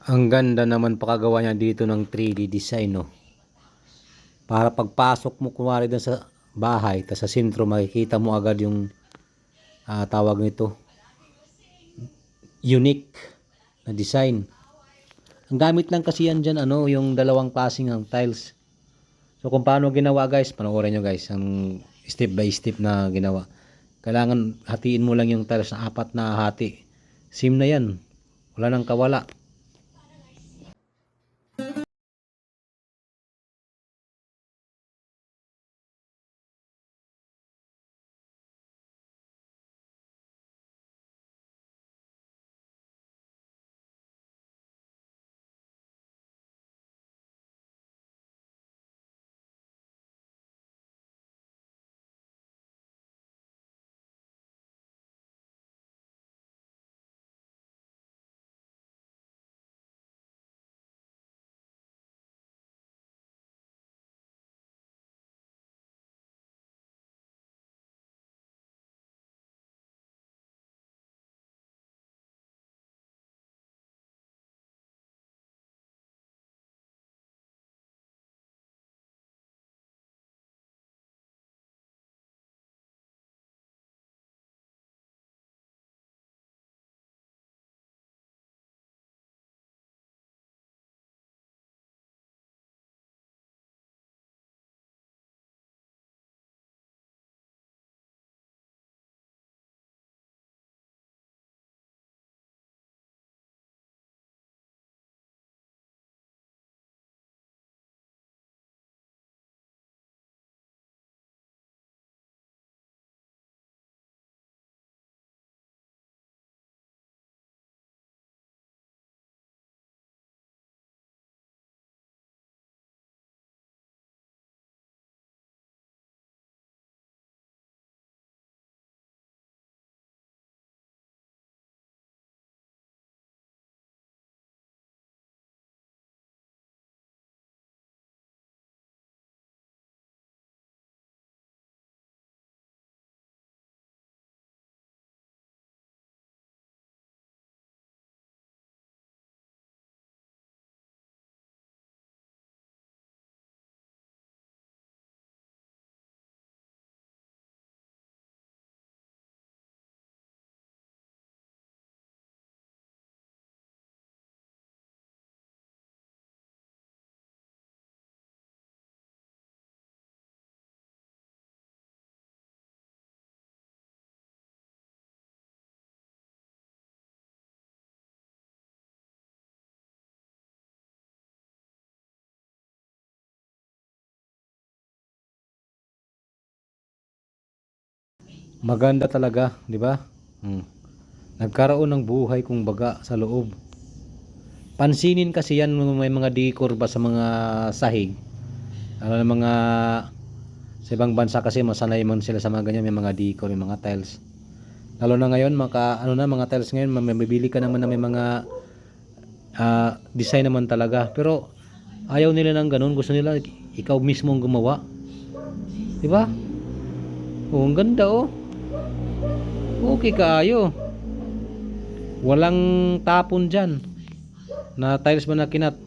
Ang ganda naman pakagawa niya dito ng 3D design, no? Para pagpasok mo kunwari dun sa bahay, tas sa sentro makikita mo agad yung tawag nito, unique na design. Ang gamit lang kasi yan dyan, ano, yung dalawang klaseng ng tiles. So kung paano ginawa guys, panoorin nyo guys, ang step by step na ginawa. Kailangan hatiin mo lang yung tiles na apat na hati. Sim na yan. Wala nang kawala. Maganda talaga, di ba? Hmm. Nagkaroon ng buhay kung baga sa loob. Pansinin kasi yan, may mga decor ba sa mga sahig. Ano ng mga sa ibang bansa kasi masanay man sila sa mga ganyan, may mga decor, may mga tiles. Lalo na ngayon, mga tiles ngayon, mabibili ka naman na may mga design naman talaga. Pero ayaw nila ng ganun, gusto nila ikaw mismo ang gumawa. Di ba? Oh, ang ganda oh. Okay kaayo. Walang tapon dyan na tiles ba na kinat.